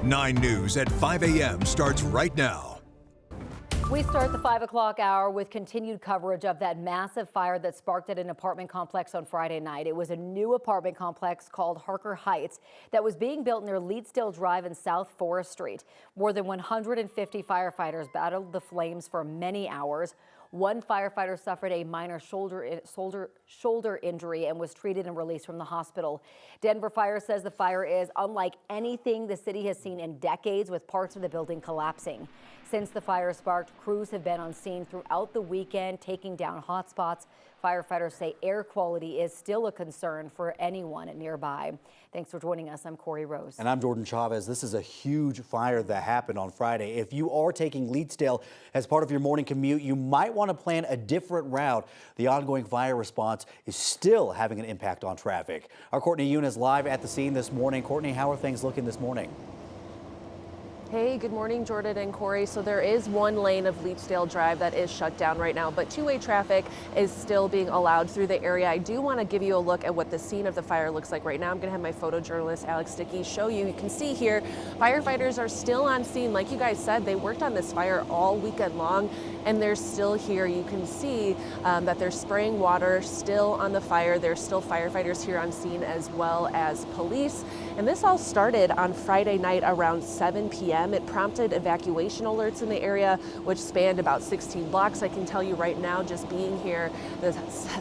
9 News at 5 a.m. starts right now. We start the 5 o'clock hour with continued coverage of that massive fire that sparked at an apartment complex on Friday night. It was a new apartment complex called Harker Heights that was being built near Leedsdale Drive and South Forest Street. More than 150 firefighters battled the flames for many hours. One firefighter suffered a minor shoulder injury and was treated and released from the hospital. Denver Fire says the fire is unlike anything the city has seen in decades, with parts of the building collapsing. Since the fire sparked, crews have been on scene throughout the weekend, taking down hotspots. Firefighters say air quality is still a concern for anyone nearby. Thanks for joining us. I'm Corey Rose. And I'm Jordan Chavez. This is a huge fire that happened on Friday. If you are taking Leedsdale as part of your morning commute, you might want to plan a different route. The ongoing fire response is still having an impact on traffic. Our Courtney Yoon is live at the scene this morning. Courtney, how are things looking this morning? Hey, good morning, Jordan and Corey. So there is one lane of Leedsdale Drive that is shut down right now, but two-way traffic is still being allowed through the area. I do want to give you a look at what the scene of the fire looks like right now. I'm going to have my photojournalist Alex Dickey show you. You can see here, firefighters are still on scene. Like you guys said, they worked on this fire all weekend long, and they're still here. You can see that they're spraying water still on the fire. There's still firefighters here on scene as well as police. And this all started on Friday night around 7 p.m. It prompted evacuation alerts in the area, which spanned about 16 blocks. I can tell you right now, just being here, the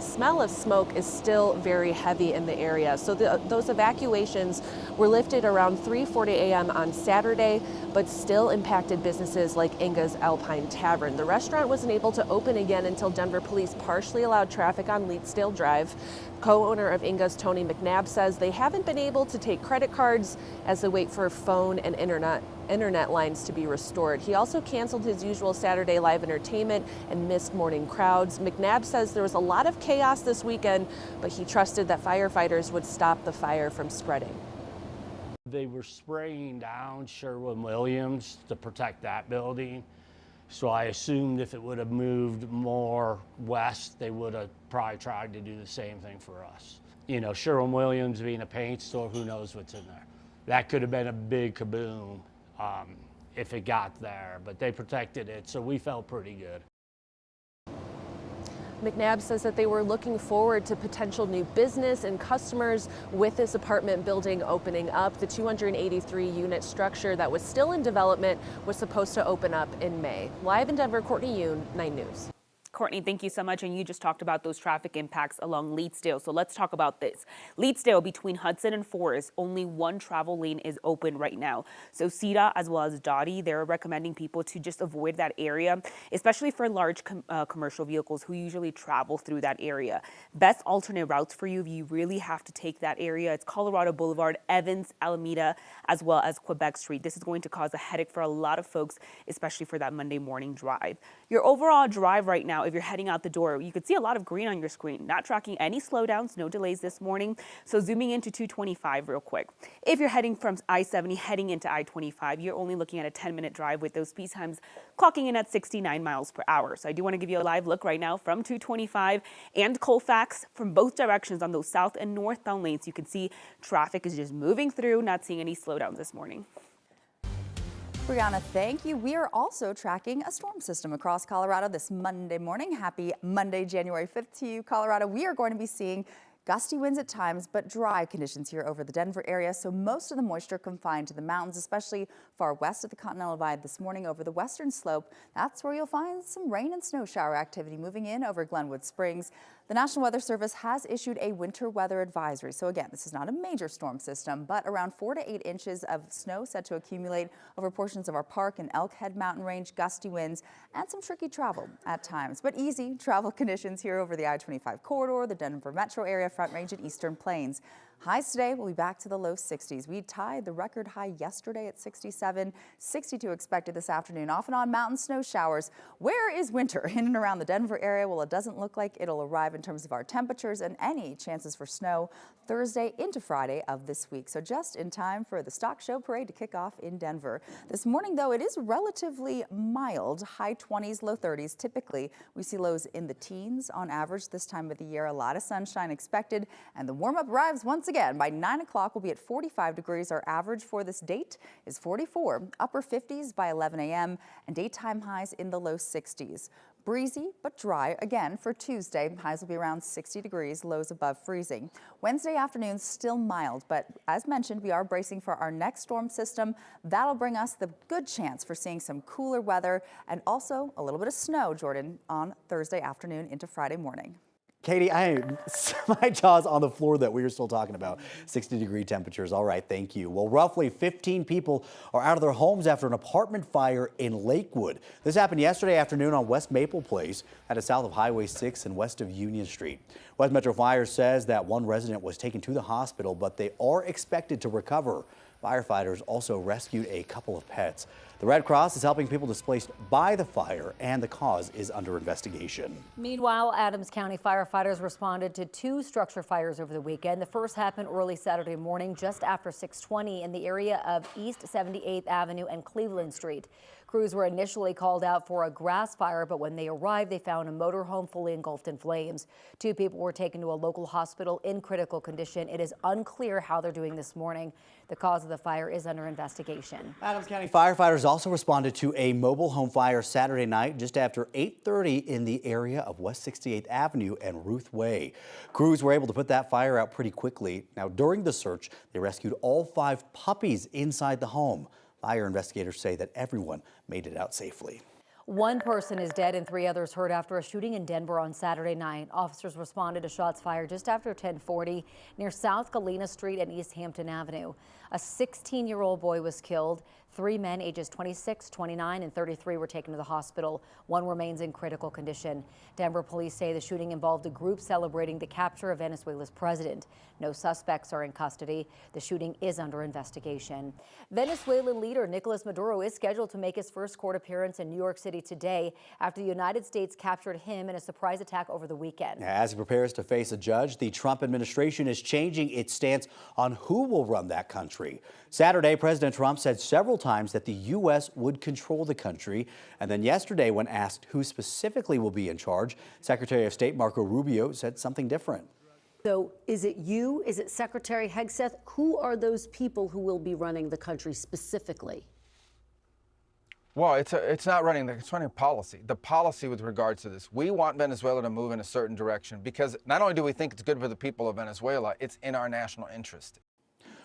smell of smoke is still very heavy in the area. So those evacuations were lifted around 3:40 a.m. on Saturday, but still impacted businesses like Inga's Alpine Tavern. The restaurant wasn't able to open again until Denver police partially allowed traffic on Leedsdale Drive. Co-owner of Inga's Tony McNabb says they haven't been able to take credit cards as they wait for phone and internet lines to be restored. He also canceled his usual Saturday live entertainment and missed morning crowds. McNabb says there was a lot of chaos this weekend, but he trusted that firefighters would stop the fire from spreading. They were spraying down Sherwin-Williams to protect that building. So I assumed if it would have moved more west, they would have probably tried to do the same thing for us. You know, Sherwin-Williams being a paint store, who knows what's in there. That could have been a big kaboom if it got there, but they protected it, so we felt pretty good. McNabb says that they were looking forward to potential new business and customers with this apartment building opening up. The 283-unit structure that was still in development was supposed to open up in May. Live in Denver, Courtney Yoon, 9 News. Courtney, thank you so much. And you just talked about those traffic impacts along Leedsdale. So let's talk about this. Leedsdale between Hudson and Forest, only one travel lane is open right now. So CEDA as well as Dottie, they're recommending people to just avoid that area, especially for large commercial vehicles who usually travel through that area. Best alternate routes for you if you really have to take that area, it's Colorado Boulevard, Evans, Alameda, as well as Quebec Street. This is going to cause a headache for a lot of folks, especially for that Monday morning drive. Your overall drive right now, if you're heading out the door, you could see a lot of green on your screen, not tracking any slowdowns, no delays this morning. So zooming into 225 real quick. If you're heading from I-70 heading into I-25, you're only looking at a 10-minute drive with those speed times clocking in at 69 miles per hour. So I do want to give you a live look right now from 225 and Colfax from both directions on those south and northbound lanes. You can see traffic is just moving through, not seeing any slowdowns this morning. Brianna, thank you. We are also tracking a storm system across Colorado this Monday morning. Happy Monday, January 5th to you, Colorado. We are going to be seeing gusty winds at times, but dry conditions here over the Denver area. So most of the moisture confined to the mountains, especially far west of the Continental Divide this morning over the western slope. That's where you'll find some rain and snow shower activity moving in over Glenwood Springs. The National Weather Service has issued a winter weather advisory. So again, this is not a major storm system, but around 4 to 8 inches of snow set to accumulate over portions of our park and Elkhead Mountain Range, gusty winds, and some tricky travel at times. But easy travel conditions here over the I-25 corridor, the Denver metro area, Front Range, and Eastern Plains. Highs today will be back to the low 60s. We tied the record high yesterday at 67, 62 expected this afternoon. Off and on mountain snow showers. Where is winter in and around the Denver area? Well, it doesn't look like it'll arrive in terms of our temperatures and any chances for snow Thursday into Friday of this week. So just in time for the Stock Show Parade to kick off in Denver. This morning, though, it is relatively mild, high 20s, low 30s. Typically, we see lows in the teens on average this time of the year. A lot of sunshine expected, and the warm-up arrives once again again, by 9 o'clock, we'll be at 45 degrees. Our average for this date is 44. Upper 50s by 11 a.m. and daytime highs in the low 60s. Breezy but dry again for Tuesday. Highs will be around 60 degrees, lows above freezing. Wednesday afternoon still mild, but as mentioned, we are bracing for our next storm system. That'll bring us the good chance for seeing some cooler weather and also a little bit of snow, Jordan, on Thursday afternoon into Friday morning. Katie, my jaw's on the floor that we were still talking about 60-degree temperatures. All right, thank you. Well, roughly 15 people are out of their homes after an apartment fire in Lakewood. This happened yesterday afternoon on West Maple Place, that is south of Highway 6 and west of Union Street. West Metro Fire says that one resident was taken to the hospital, but they are expected to recover. Firefighters also rescued a couple of pets. The Red Cross is helping people displaced by the fire, and the cause is under investigation. Meanwhile, Adams County firefighters responded to 2 structure fires over the weekend. The first happened early Saturday morning, just after 6:20 in the area of East 78th Avenue and Cleveland Street. Crews were initially called out for a grass fire, but when they arrived, they found a motorhome fully engulfed in flames. 2 people were taken to a local hospital in critical condition. It is unclear how they're doing this morning. The cause of the fire is under investigation. Adams County firefighters also responded to a mobile home fire Saturday night just after 8:30 in the area of West 68th Avenue and Ruth Way. Crews were able to put that fire out pretty quickly. Now, during the search, they rescued all 5 puppies inside the home. Fire investigators say that everyone made it out safely. 1 person is dead and 3 others hurt after a shooting in Denver on Saturday night. Officers responded to shots fired just after 10:40 near South Galena Street and East Hampton Avenue. A 16-year-old boy was killed. 3 men ages 26, 29, and 33 were taken to the hospital. 1 remains in critical condition. Denver police say the shooting involved a group celebrating the capture of Venezuela's president. No suspects are in custody. The shooting is under investigation. Venezuelan leader Nicolas Maduro is scheduled to make his first court appearance in New York City today after the United States captured him in a surprise attack over the weekend. As he prepares to face a judge, the Trump administration is changing its stance on who will run that country. Saturday, President Trump said several times that the U.S. would control the country. And then yesterday, when asked who specifically will be in charge, Secretary of State Marco Rubio said something different. So is it you? Is it Secretary Hegseth? Who are those people who will be running the country specifically? Well, it's not running, it's running policy. The policy with regards to this. We want Venezuela to move in a certain direction because not only do we think it's good for the people of Venezuela, it's in our national interest.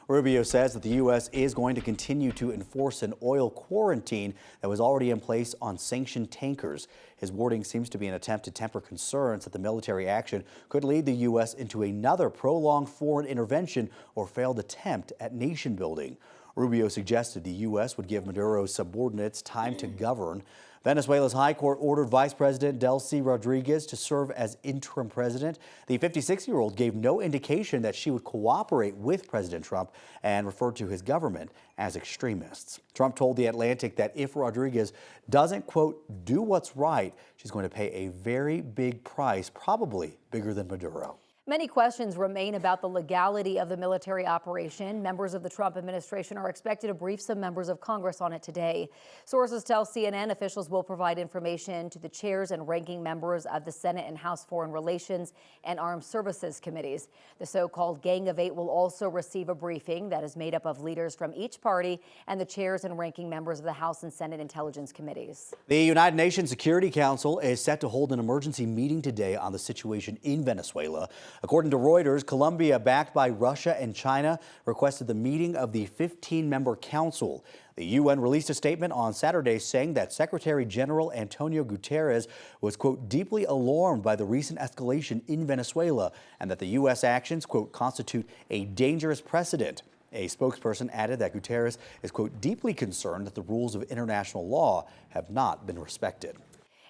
Rubio says that the U.S. is going to continue to enforce an oil quarantine that was already in place on sanctioned tankers. His wording seems to be an attempt to temper concerns that the military action could lead the U.S. into another prolonged foreign intervention or failed attempt at nation building. Rubio suggested the U.S. would give Maduro's subordinates time to govern. Venezuela's high court ordered Vice President Delcy Rodriguez to serve as interim president. The 56-year-old gave no indication that she would cooperate with President Trump and referred to his government as extremists. Trump told The Atlantic that if Rodriguez doesn't, quote, do what's right, she's going to pay a very big price, probably bigger than Maduro. Many questions remain about the legality of the military operation. Members of the Trump administration are expected to brief some members of Congress on it today. Sources tell CNN officials will provide information to the chairs and ranking members of the Senate and House Foreign Relations and Armed Services committees. The so-called Gang of Eight will also receive a briefing that is made up of leaders from each party and the chairs and ranking members of the House and Senate Intelligence Committees. The United Nations Security Council is set to hold an emergency meeting today on the situation in Venezuela. According to Reuters, Colombia, backed by Russia and China, requested the meeting of the 15-member council. The UN released a statement on Saturday saying that Secretary General Antonio Guterres was, quote, deeply alarmed by the recent escalation in Venezuela and that the U.S. actions, quote, constitute a dangerous precedent. A spokesperson added that Guterres is, quote, deeply concerned that the rules of international law have not been respected.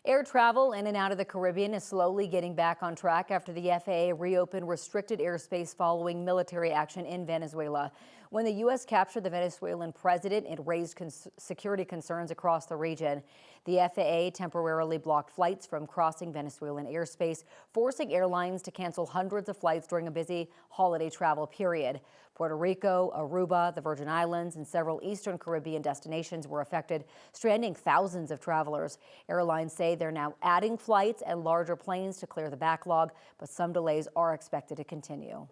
Air travel in and out of the Caribbean is slowly getting back on track after the FAA reopened restricted airspace following military action in Venezuela. When the U.S. captured the Venezuelan president, it raised security concerns across the region. The FAA temporarily blocked flights from crossing Venezuelan airspace, forcing airlines to cancel hundreds of flights during a busy holiday travel period. Puerto Rico, Aruba, the Virgin Islands, and several Eastern Caribbean destinations were affected, stranding thousands of travelers. Airlines say they're now adding flights and larger planes to clear the backlog, but some delays are expected to continue.